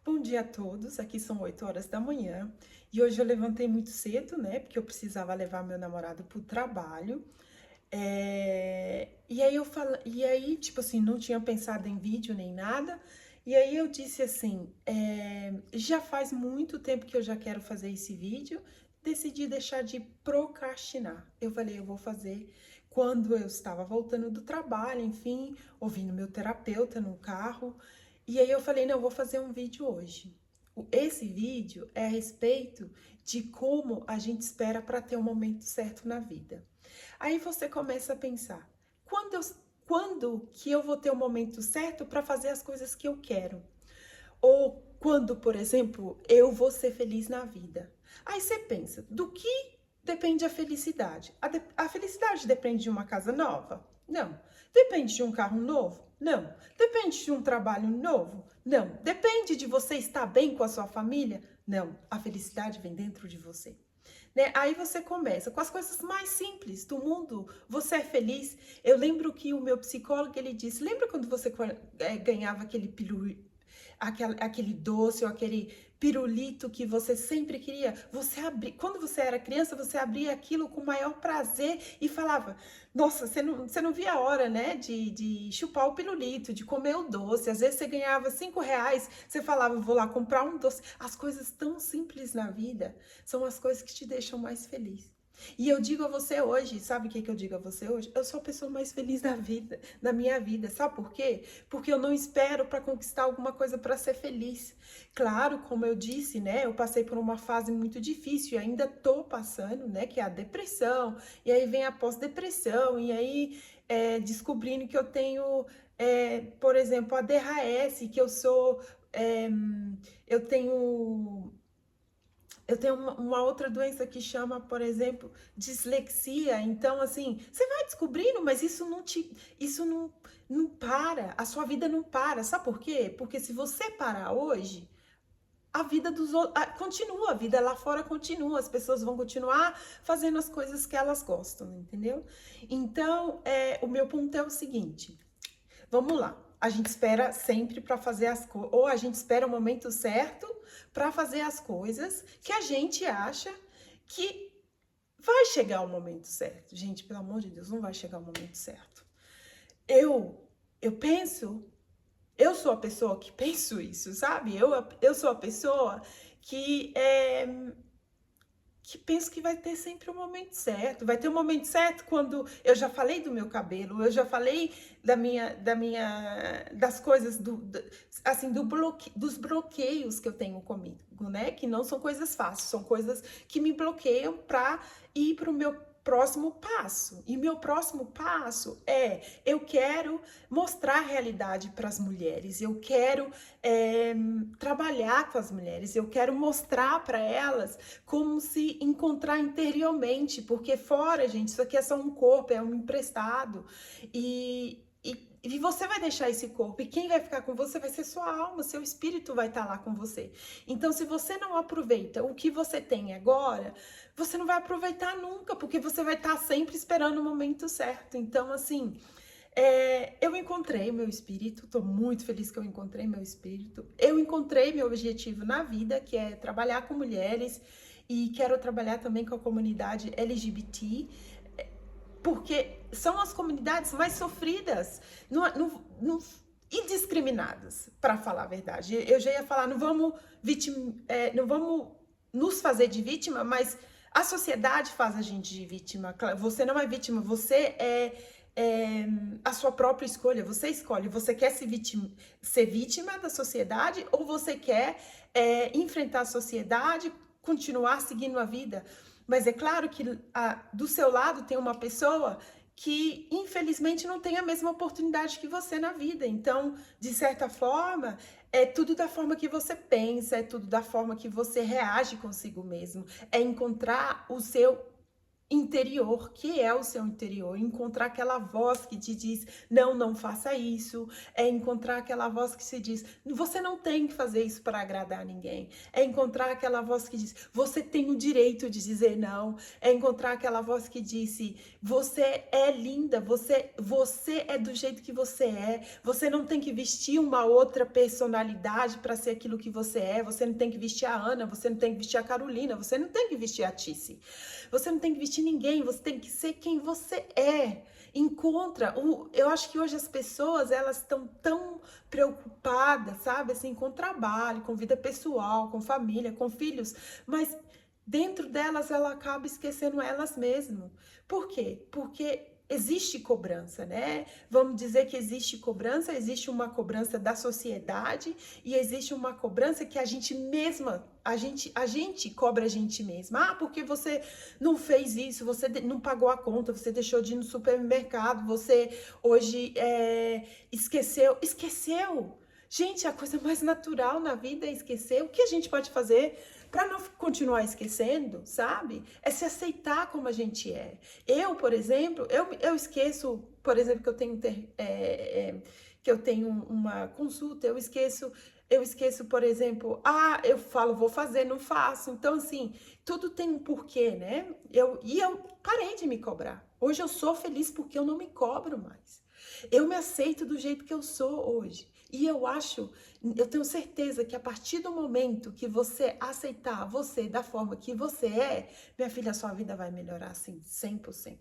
Bom dia a todos. Aqui são 8 horas da manhã e hoje eu levantei muito cedo, né? Porque eu precisava levar meu namorado para o trabalho. E aí, tipo assim, não tinha pensado em vídeo nem nada. E aí eu disse assim: já faz muito tempo que eu já quero fazer esse vídeo. Decidi deixar de procrastinar. Eu falei, eu vou fazer quando eu estava voltando do trabalho, enfim, ouvindo meu terapeuta no carro. E aí eu falei, não, eu vou fazer um vídeo hoje. Esse vídeo é a respeito de como a gente espera para ter o momento certo na vida. Aí você começa a pensar, quando, eu, quando que eu vou ter o momento certo para fazer as coisas que eu quero? Ou quando, por exemplo, eu vou ser feliz na vida? Aí você pensa, do que depende a felicidade? A felicidade depende de uma casa nova? Não. Depende de um carro novo? Não. Depende de um trabalho novo? Não. Depende de você estar bem com a sua família? Não. A felicidade vem dentro de você. Né? Aí você começa com as coisas mais simples do mundo. Você é feliz? Eu lembro que o meu psicólogo ele disse: lembra quando você ganhava aquele doce ou aquele pirulito que você sempre queria? Quando você era criança, você abria aquilo com o maior prazer e falava: nossa, você não via a hora, né? De chupar o pirulito, de comer o doce. Às vezes você ganhava R$ 5, você falava: vou lá comprar um doce. As coisas tão simples na vida são as coisas que te deixam mais feliz. E eu digo a você hoje, sabe o que eu digo a você hoje? Eu sou a pessoa mais feliz da vida, da minha vida. Sabe por quê? Porque eu não espero para conquistar alguma coisa para ser feliz. Claro, como eu disse, né? Eu passei por uma fase muito difícil e ainda tô passando, né? Que é a depressão. E aí vem a pós-depressão. E aí descobrindo que eu tenho, por exemplo, a DHS, que eu sou. é, eu tenho uma outra doença que chama, por exemplo, dislexia. Então, assim, você vai descobrindo, mas isso não para. A sua vida não para. Sabe por quê? Porque se você parar hoje, a vida dos outros continua, a vida lá fora continua, as pessoas vão continuar fazendo as coisas que elas gostam, entendeu? Então, o meu ponto é o seguinte: vamos lá. A gente espera sempre para fazer as coisas, ou a gente espera o momento certo para fazer as coisas que a gente acha que vai chegar o momento certo. Gente, pelo amor de Deus, não vai chegar o momento certo. Eu penso, eu sou a pessoa que penso isso, sabe? Eu sou a pessoa que penso que vai ter sempre o momento certo. Vai ter o momento certo quando eu já falei do meu cabelo, eu já falei das coisas assim, dos bloqueios que eu tenho comigo, né? Que não são coisas fáceis, são coisas que me bloqueiam para ir para o meu próximo passo. E meu próximo passo eu quero mostrar a realidade para as mulheres, eu quero trabalhar com as mulheres, eu quero mostrar para elas como se encontrar interiormente, porque fora, gente, isso aqui é só um corpo, é um emprestado, e você vai deixar esse corpo, e quem vai ficar com você vai ser sua alma, seu espírito vai estar lá com você. Então, se você não aproveita o que você tem agora, você não vai aproveitar nunca, porque você vai estar sempre esperando o momento certo. Então, assim, eu encontrei meu espírito, estou muito feliz que eu encontrei meu espírito. Eu encontrei meu objetivo na vida, que é trabalhar com mulheres, e quero trabalhar também com a comunidade LGBT, porque são as comunidades mais sofridas e discriminadas, para falar a verdade. Eu já ia falar, não vamos nos fazer de vítima, mas a sociedade faz a gente de vítima. Você não é vítima, você é a sua própria escolha. Você escolhe, você quer ser vítima da sociedade ou você quer enfrentar a sociedade, continuar seguindo a vida. Mas é claro que do seu lado tem uma pessoa que, infelizmente, não tem a mesma oportunidade que você na vida. Então, de certa forma, é tudo da forma que você pensa, é tudo da forma que você reage consigo mesmo. É encontrar interior, que é o seu interior, encontrar aquela voz que te diz, não, não faça isso, é encontrar aquela voz que se diz, você não tem que fazer isso para agradar ninguém, é encontrar aquela voz que diz, você tem o direito de dizer não, é encontrar aquela voz que disse, você é linda, você é do jeito que você não tem que vestir uma outra personalidade para ser aquilo que você não tem que vestir a Ana, você não tem que vestir a Carolina, você não tem que vestir a Tice. Você não tem que vestir ninguém, você tem que ser quem você é. Eu acho que hoje as pessoas, elas estão tão preocupadas, sabe, assim, com trabalho, com vida pessoal, com família, com filhos, mas dentro delas ela acaba esquecendo elas mesmas. Por quê? Porque existe cobrança, né? Vamos dizer que existe uma cobrança da sociedade e existe uma cobrança que a gente mesma, a gente cobra a gente mesma. Ah, porque você não fez isso, você não pagou a conta, você deixou de ir no supermercado, você hoje esqueceu. Gente, a coisa mais natural na vida é esquecer. O que a gente pode fazer para não continuar esquecendo, sabe? É se aceitar como a gente é. Eu, por exemplo, eu esqueço, por exemplo, que eu tenho uma consulta, eu esqueço, por exemplo, eu falo, vou fazer, não faço. Então, assim, tudo tem um porquê, né? Eu parei de me cobrar. Hoje eu sou feliz porque eu não me cobro mais. Eu me aceito do jeito que eu sou hoje. E eu tenho certeza que a partir do momento que você aceitar você da forma que você é, minha filha, a sua vida vai melhorar assim, 100%.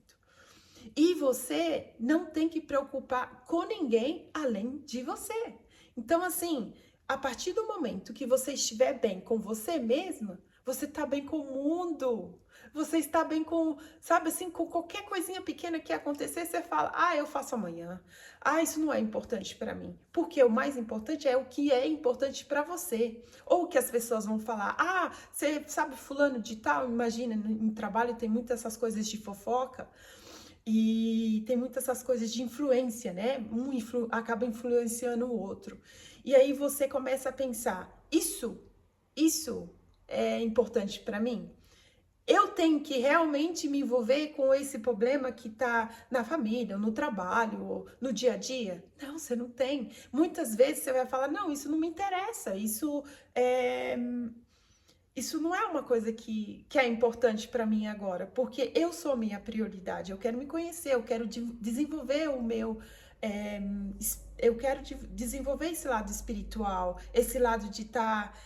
E você não tem que preocupar com ninguém além de você. Então, assim, a partir do momento que você estiver bem com você mesma, você está bem com o mundo. Você está bem com, sabe assim, com qualquer coisinha pequena que acontecer, você fala, eu faço amanhã. Isso não é importante para mim. Porque o mais importante é o que é importante para você. Ou que as pessoas vão falar, você sabe fulano de tal, imagina, no trabalho tem muitas essas coisas de fofoca. E tem muitas essas coisas de influência, né? Acaba influenciando o outro. E aí você começa a pensar, isso é importante para mim? Eu tenho que realmente me envolver com esse problema que tá na família, ou no trabalho, ou no dia a dia? Não, você não tem. Muitas vezes você vai falar, não, isso não me interessa, isso não é uma coisa que é importante para mim agora, porque eu sou minha prioridade, eu quero me conhecer, eu quero desenvolver é, eu quero desenvolver esse lado espiritual, esse lado de estar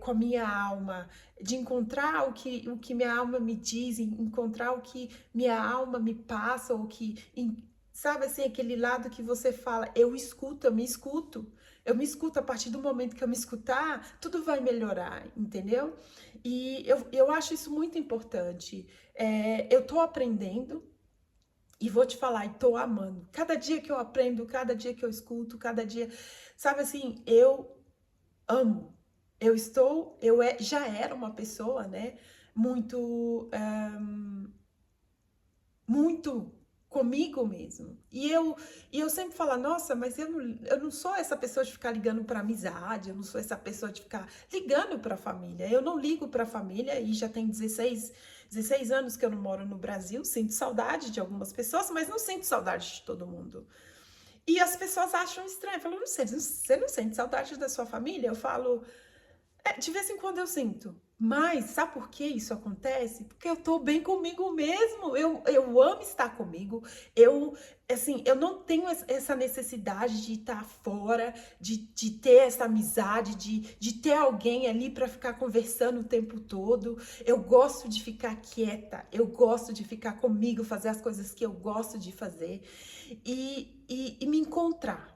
com a minha alma, de encontrar o que minha alma me diz, encontrar o que minha alma me passa, sabe assim, aquele lado que você fala, eu me escuto. Eu me escuto, a partir do momento que eu me escutar, tudo vai melhorar, entendeu? E eu acho isso muito importante. Eu tô aprendendo e vou te falar, e tô amando. Cada dia que eu aprendo, cada dia que eu escuto, cada dia... Sabe assim, eu amo. Já era uma pessoa, né? Muito comigo mesmo. E eu sempre falo, nossa, mas eu não sou essa pessoa de ficar ligando para amizade, eu não sou essa pessoa de ficar ligando para família. Eu não ligo para família e já tem 16 anos que eu não moro no Brasil. Sinto saudade de algumas pessoas, mas não sinto saudade de todo mundo. E as pessoas acham estranho. Falam, você não sente saudade da sua família? Eu falo, de vez em quando eu sinto. Mas sabe por que isso acontece? Porque eu tô bem comigo mesmo. Eu amo estar comigo. Eu não tenho essa necessidade de estar fora, de ter essa amizade, de ter alguém ali para ficar conversando o tempo todo. Eu gosto de ficar quieta. Eu gosto de ficar comigo, fazer as coisas que eu gosto de fazer e me encontrar.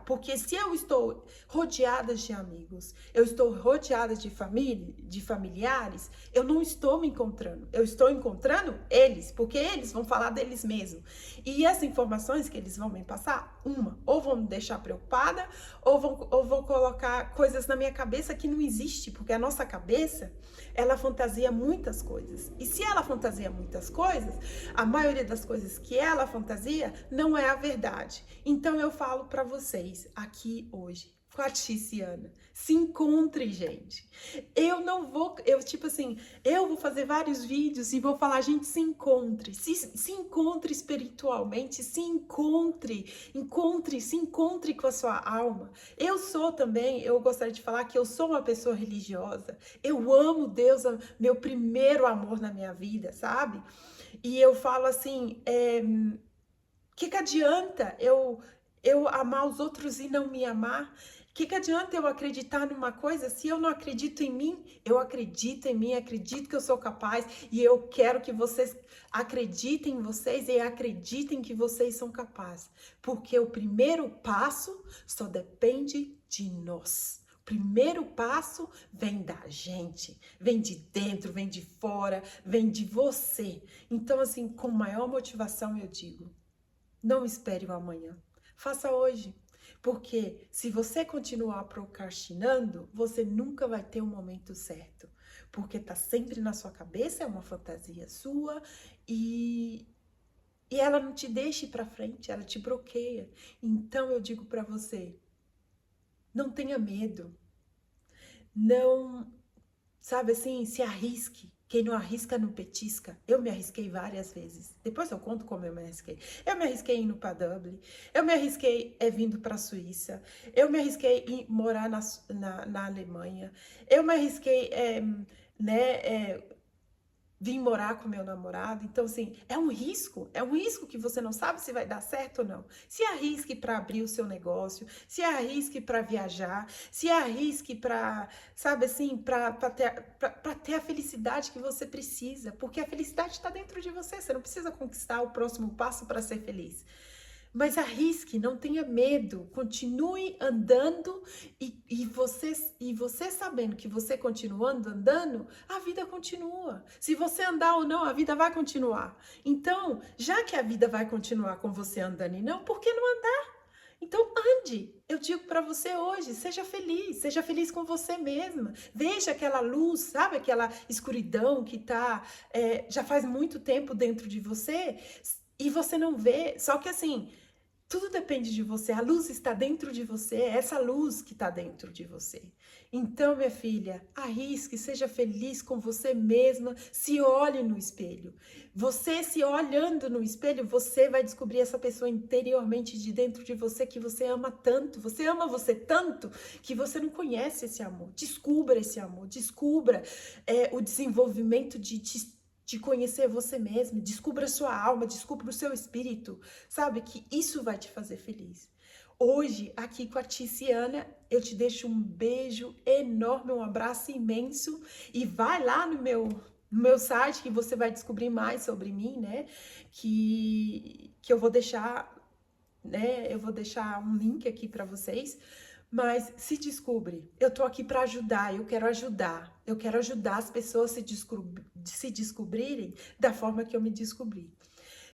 Porque se eu estou rodeada de amigos, eu estou rodeada de família, de familiares, eu não estou me encontrando, eu estou encontrando eles, porque eles vão falar deles mesmos. E as informações que eles vão me passar, ou vão me deixar preocupada, ou vão colocar coisas na minha cabeça que não existe, porque a nossa cabeça, ela fantasia muitas coisas. E se ela fantasia muitas coisas, a maioria das coisas que ela fantasia não é a verdade. Então eu falo para vocês aqui hoje, com a Tiziana. Se encontre, gente. Eu não vou, tipo assim, eu vou fazer vários vídeos e vou falar, gente, se encontre. Se encontre espiritualmente, se encontre com a sua alma. Eu sou também, eu gostaria de falar que eu sou uma pessoa religiosa. Eu amo Deus, meu primeiro amor na minha vida, sabe? E eu falo assim, que adianta eu amar os outros e não me amar? Que adianta eu acreditar numa coisa se eu não acredito em mim? Eu acredito em mim, acredito que eu sou capaz e eu quero que vocês acreditem em vocês e acreditem que vocês são capazes. Porque o primeiro passo só depende de nós. O primeiro passo vem da gente, vem de dentro, vem de fora, vem de você. Então, assim, com maior motivação eu digo, não espere o amanhã. Faça hoje. Porque se você continuar procrastinando, você nunca vai ter o momento certo. Porque tá sempre na sua cabeça, é uma fantasia sua e ela não te deixa ir para frente, ela te bloqueia. Então eu digo para você, não tenha medo. Não, sabe assim, se arrisque. Quem não arrisca não petisca. Eu me arrisquei várias vezes. Depois eu conto como eu me arrisquei. Eu me arrisquei indo para Dublin. Eu me arrisquei vindo para a Suíça. Eu me arrisquei em morar na Alemanha. Eu me arrisquei vim morar com meu namorado. Então, assim, é um risco que você não sabe se vai dar certo ou não. Se arrisque para abrir o seu negócio, se arrisque para viajar, se arrisque para, sabe assim, para ter a felicidade que você precisa, porque a felicidade está dentro de você, você não precisa conquistar o próximo passo para ser feliz. Mas arrisque, não tenha medo, continue andando e você sabendo que você continuando andando, a vida continua. Se você andar ou não, a vida vai continuar. Então, já que a vida vai continuar com você andando e não, por que não andar? Então ande. Eu digo para você hoje, seja feliz com você mesma. Veja aquela luz, sabe aquela escuridão que tá já faz muito tempo dentro de você e você não vê. Só que assim, tudo depende de você, a luz está dentro de você, é essa luz que está dentro de você. Então, minha filha, arrisque, seja feliz com você mesma, se olhe no espelho. Você se olhando no espelho, você vai descobrir essa pessoa interiormente de dentro de você que você ama tanto, você ama você tanto que você não conhece esse amor. Descubra esse amor, descubra o desenvolvimento de conhecer você mesmo, descubra a sua alma, descubra o seu espírito, sabe? Que isso vai te fazer feliz. Hoje, aqui com a Tiziana, eu te deixo um beijo enorme, um abraço imenso e vai lá no meu site que você vai descobrir mais sobre mim, né? Que eu vou deixar, né? Eu vou deixar um link aqui para vocês. Mas se descobre, eu tô aqui para ajudar, eu quero ajudar. Eu quero ajudar as pessoas a se descobrirem da forma que eu me descobri.